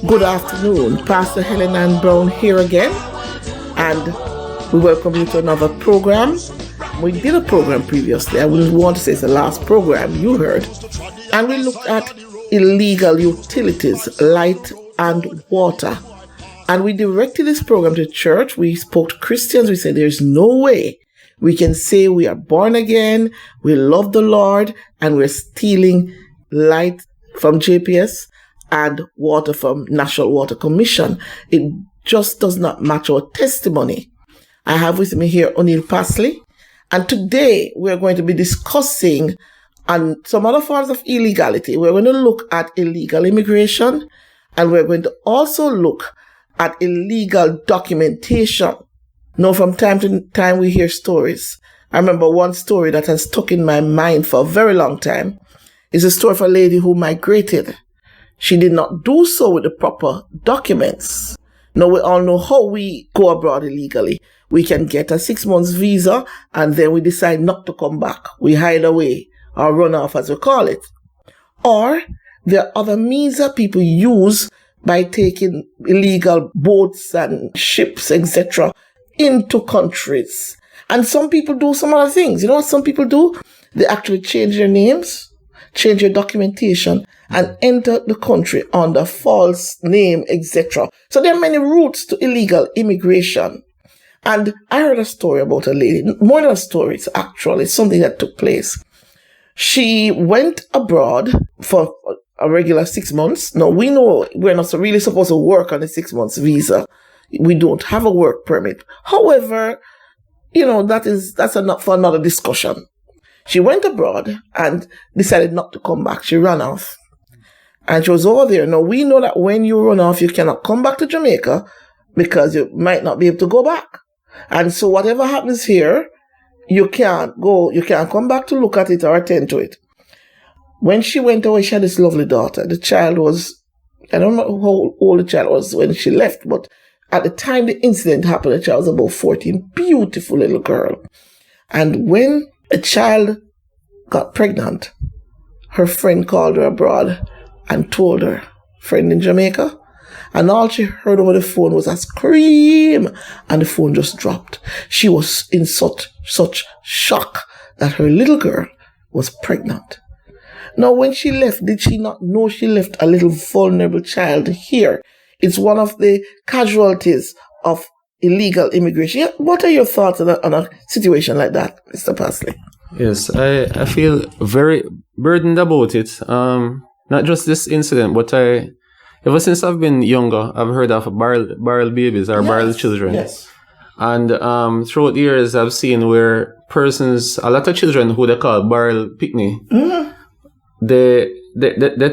Good afternoon, Pastor Helen Ann Brown here again, and we welcome you to another program. We did a program previously. I wouldn't want to say it's the last program you heard, and we looked at illegal utilities, light and water. And we directed this program to church. We spoke to Christians. We said there's no way we can say we are born again, we love the Lord, and we're stealing light from JPS and water from National Water Commission. It just does not match our testimony. I have with me here O'Neill Pasley, and today we're going to be discussing on some other forms of illegality. We're going to look at illegal immigration, and we're going to also look at illegal documentation. Now, from time to time, we hear stories. I remember one story that has stuck in my mind for a very long time. It's a story of a lady who migrated. She did not do so with the proper documents. Now, we all know how we go abroad illegally. We can get a 6 months visa, and then we decide not to come back. We hide away or run off, as we call it. Or there are other means that people use by taking illegal boats and ships, etc., into countries. And some people do some other things. You know what some people do? They actually change their names, change their documentation, and enter the country under false name, etc. So there are many routes to illegal immigration. And I heard a story about a lady, more than a story, it's actually something that took place. She went abroad for a regular 6 months. Now, we know we're not really supposed to work on a 6 months visa. We don't have a work permit. However, you know, that's enough for another discussion. She went abroad and decided not to come back. She ran off. And she was over there. Now, we know that when you run off, you cannot come back to Jamaica because you might not be able to go back. And so whatever happens here, you can't come back to look at it or attend to it. When she went away, she had this lovely daughter. The child was, I don't know how old the child was when she left, but at the time the incident happened, the child was about 14. Beautiful little girl. And when a child got pregnant, her friend called her abroad and told her, friend in Jamaica, and all she heard over the phone was a scream, and the phone just dropped. She was in such shock that her little girl was pregnant. Now, when she left, did she not know she left a little vulnerable child here? It's one of the casualties of illegal immigration. What are your thoughts on a situation like that, Mr. Pasley? Yes, I feel very burdened about it. Not just this incident, but ever since I've been younger, I've heard of barrel babies or barrel children. Yes. And throughout the years, I've seen where a lot of children who they call barrel picnic, they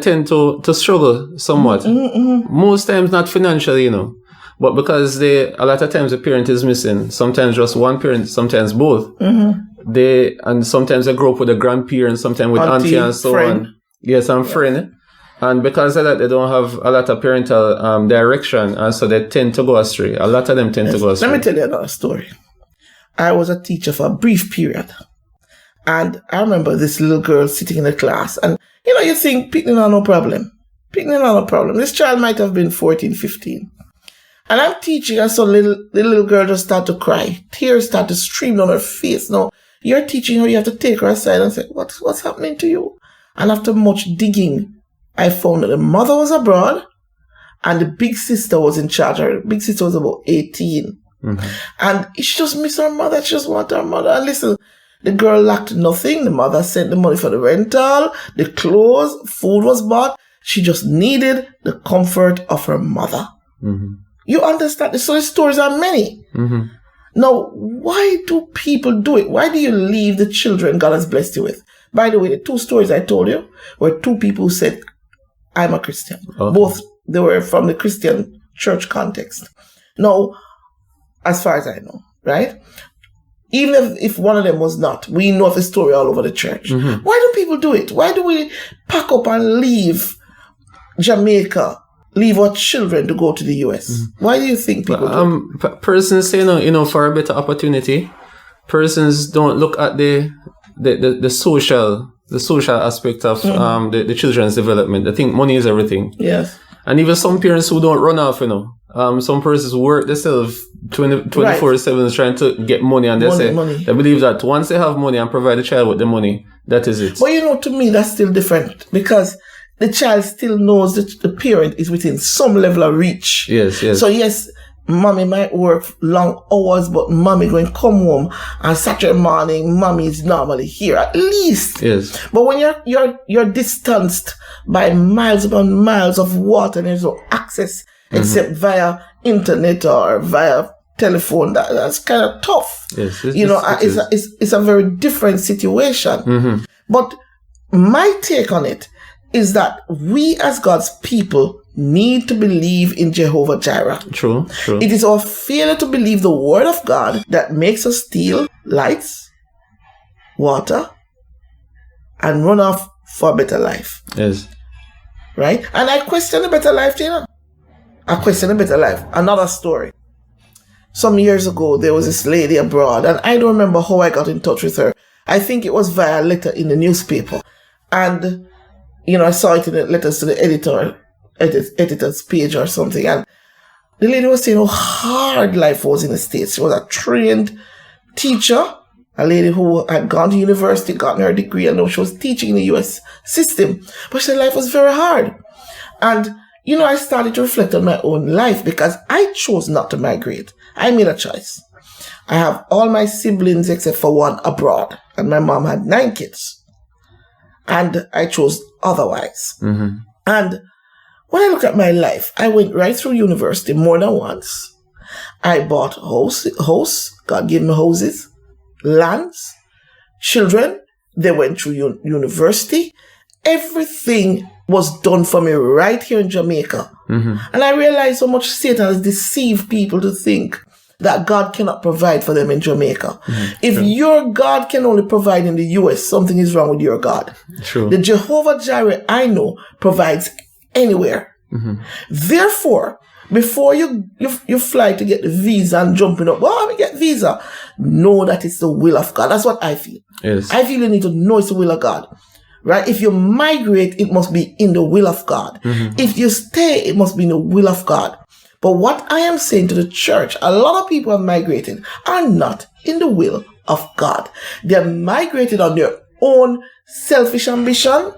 tend to struggle somewhat. Most times not financially, you know, but because a lot of times the parent is missing. Sometimes just one parent, sometimes both. And sometimes they grow up with a grandparent, sometimes with auntie and so friend. On. Yes, and friend. And because of that, they don't have a lot of parental direction, and so they tend to go astray. A lot of them tend to go astray. Let me tell you another story. I was a teacher for a brief period. And I remember this little girl sitting in the class. And, you know, you think, picnic are no problem. Picnic are no problem. This child might have been 14, 15. And I'm teaching, and so the little girl just started to cry. Tears started to stream down her face. Now, you're teaching her, you have to take her aside and say, what's happening to you? And after much digging, I found that the mother was abroad and the big sister was in charge. Her big sister was about 18. And she just missed her mother. She just wanted her mother. And listen, the girl lacked nothing. The mother sent the money for the rental, the clothes, food was bought. She just needed the comfort of her mother. You understand? So the stories are many. Now, why do people do it? Why do you leave the children God has blessed you with? By the way, the two stories I told you were two people who said, I'm a Christian. Okay. Both, they were from the Christian church context. Now, as far as I know, right? Even if one of them was not, we know of the story all over the church. Why do people do it? Why do we pack up and leave Jamaica, leave our children to go to the US? Why do you think people do it? Persons say, for a better opportunity. Persons don't look at the social aspect of the children's development. I think money is everything. Yes. And even some parents who don't run off, some persons work themselves 24/7 trying to get money, and they believe that once they have money and provide the child with the money, that is it. But to me, that's still different, because the child still knows that the parent is within some level of reach. Yes. So yes, mommy might work long hours, but mommy going to come home on Saturday morning, mommy is normally here at least. Yes. But when you're distanced by miles upon miles of water and there's no access except via internet or via telephone, that's kind of tough. Yes. It's a very different situation. But my take on it is that we as God's people need to believe in Jehovah Jireh. True. It is our failure to believe the word of God that makes us steal lights, water, and run off for a better life. Yes. Right? And I question a better life, I question a better life. Another story. Some years ago, there was this lady abroad, and I don't remember how I got in touch with her. I think it was via a letter in the newspaper. And, I saw it in the letters to the editor's page or something. And the lady was saying how hard life was in the States. She was a trained teacher, a lady who had gone to university, gotten her degree, and now she was teaching in the US system. But she said life was very hard. And, I started to reflect on my own life, because I chose not to migrate. I made a choice. I have all my siblings except for one abroad, and my mom had 9 kids. And I chose otherwise. And when I look at my life, I went right through university more than once. I bought house. God gave me houses, lands, children. They went through university. Everything was done for me right here in Jamaica. And I realized how much Satan has deceived people to think that God cannot provide for them in Jamaica. If your God can only provide in the US, something is wrong with your God. True. The Jehovah Jireh I know provides anywhere. Therefore, before you fly to get the visa and jumping up, let me get visa. Know that it's the will of God. That's what I feel. Yes. I feel you need to know it's the will of God. Right? If you migrate, it must be in the will of God. If you stay, it must be in the will of God. But what I am saying to the church, a lot of people have migrated are not in the will of God. They're migrated on their own selfish ambition,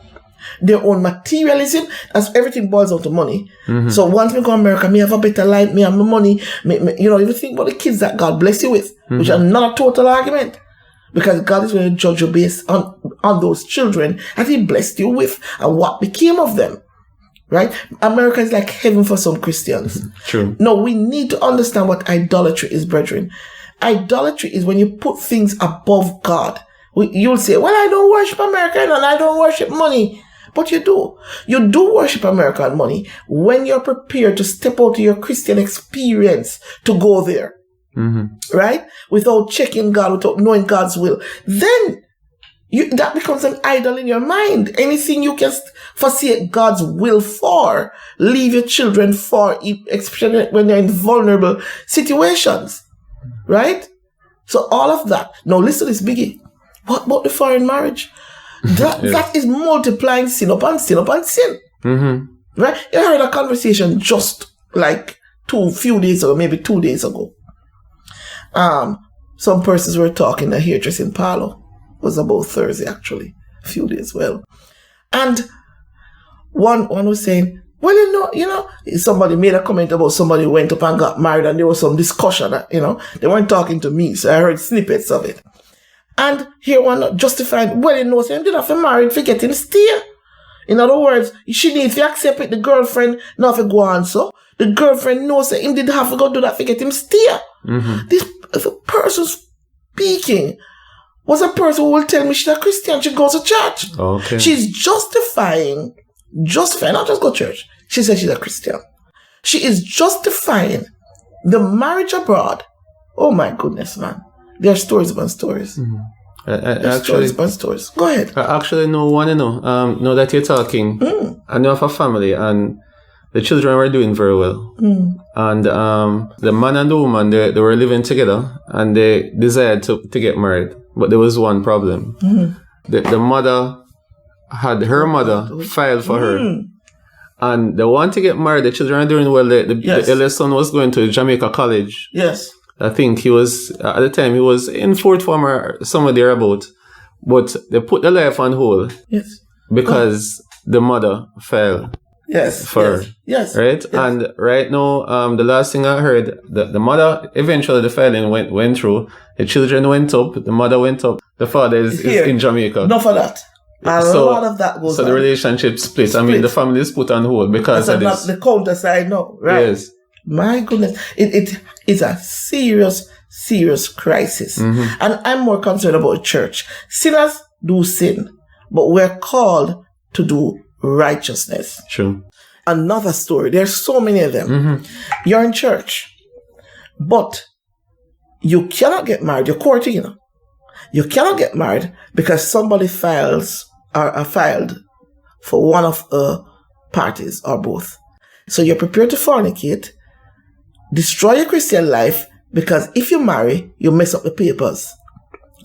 their own materialism, as everything boils down to money. So once we go to America, me have a better life, me have my money, if you think about the kids that God bless you with, which are not a total argument. Because God is going to judge you based on those children that He blessed you with and what became of them. Right? America is like heaven for some Christians. True. No, we need to understand what idolatry is, brethren. Idolatry is when you put things above God. You'll say, well, I don't worship America and I don't worship money. But you do. You do worship America and money when you're prepared to step out of your Christian experience to go there. Right? Without checking God, without knowing God's will. Then that becomes an idol in your mind. Anything you can forsake God's will for, leave your children for, especially when they're in vulnerable situations. Right? So all of that. Now listen to this, Biggie. What about the foreign marriage? That is multiplying sin upon sin upon sin. Right? You heard a conversation just like few days ago, maybe 2 days ago. Some persons were talking in the hairdressing parlor. It was about Thursday, actually. A few days, well. And one was saying, well, somebody made a comment about somebody who went up and got married, and there was some discussion, they weren't talking to me, so I heard snippets of it. And here one justifying, so him did have to marry to get him stay. In other words, she needs to accept it, the girlfriend, not to go on, so. The girlfriend knows that him did have to go do that to get him stay. The person speaking was a person who will tell me she's a Christian, she goes to church. Okay. She's justifying, not just go to church. She says she's a Christian. She is justifying the marriage abroad. Oh my goodness, man. There are stories upon stories. Stories upon stories. Go ahead. I actually know one, now that you're talking, I know of a family, and the children were doing very well. And the man and the woman, they were living together, and they desired to get married. But there was one problem. The mother had her mother filed for her. And they want to get married. The children are doing well. The eldest son was going to Jamaica College. Yes. I think he was, at the time, he was in fourth form or somewhere thereabout. But they put the life on hold. Yes. Because the mother fell. Yes. For yes. Right? Yes. And right now, the last thing I heard, the mother, eventually the filing went through. The children went up. The mother went up. The father is in Jamaica. Not for that. A lot of that goes on. So the relationship split. I mean, the family is put on hold because of this. The counter side, no. Right. Yes. My goodness. It is a serious crisis. Mm-hmm. And I'm more concerned about church. Sinners do sin, but we're called to do righteousness. True. Another story. There's so many of them. Mm-hmm. You're in church, but you cannot get married. You're courting, you know. You cannot get married because somebody filed for one of the parties or both. So you're prepared to fornicate, destroy your Christian life, because if you marry, you mess up the papers.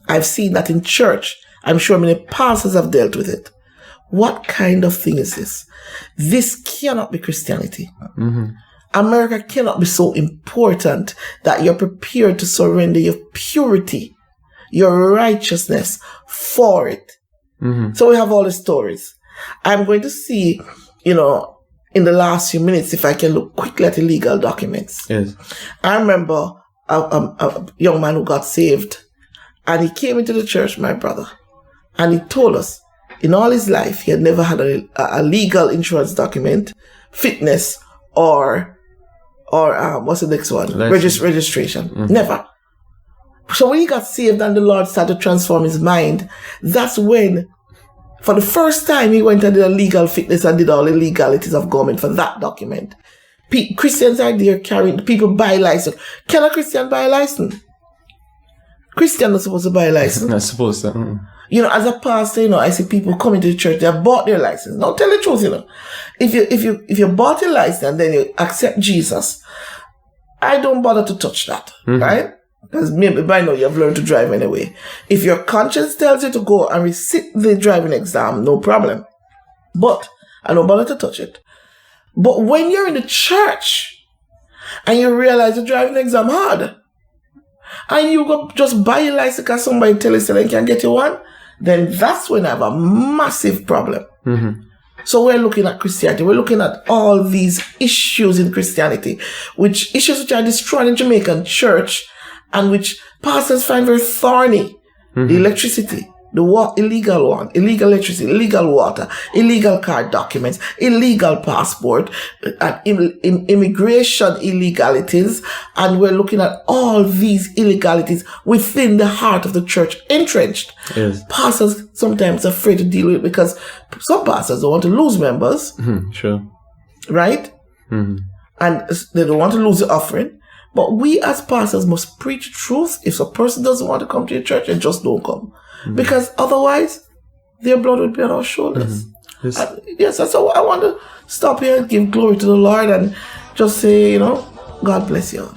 I've seen that in church. I'm sure many pastors have dealt with it. What kind of thing is this? This cannot be Christianity. Mm-hmm. America cannot be so important that you're prepared to surrender your purity, your righteousness for it. Mm-hmm. So we have all the stories. I'm going to see, in the last few minutes, if I can look quickly at the legal documents. Yes. I remember a young man who got saved, and he came into the church, my brother, and he told us in all his life he had never had a legal insurance document, fitness, or what's the next one? Registration. Mm-hmm. Never. So when he got saved and the Lord started to transform his mind, that's when, for the first time, he went and did a legal fitness and did all the legalities of government for that document. Christians are there carrying, people buy license. Can a Christian buy a license? Christian not supposed to buy a license. Not supposed to. Mm-hmm. As a pastor, I see people coming to the church, they have bought their license. Now tell the truth, If you bought a license and then you accept Jesus, I don't bother to touch that, mm-hmm. right? Because maybe by now you've learned to drive anyway. If your conscience tells you to go and resit the driving exam, no problem. But I don't bother to touch it. But when you're in the church and you realize the driving exam hard, and you go just buy a license because somebody tell you they can get you one, then that's when I have a massive problem. Mm-hmm. So we're looking at Christianity. We're looking at all these issues in Christianity, which are destroying the Jamaican church, and which pastors find very thorny. Mm-hmm. The electricity, illegal electricity, illegal water, illegal car documents, illegal passport, immigration illegalities, and we're looking at all these illegalities within the heart of the church, entrenched. Yes. Pastors sometimes are afraid to deal with it because some pastors don't want to lose members. Mm-hmm. Sure. Right? Mm-hmm. And they don't want to lose the offering. But we as pastors must preach truth. If a person doesn't want to come to your church, then just don't come. Mm-hmm. Because otherwise, their blood would be on our shoulders. Mm-hmm. Yes. Yes, that's how I want to stop here and give glory to the Lord and just say, God bless you all.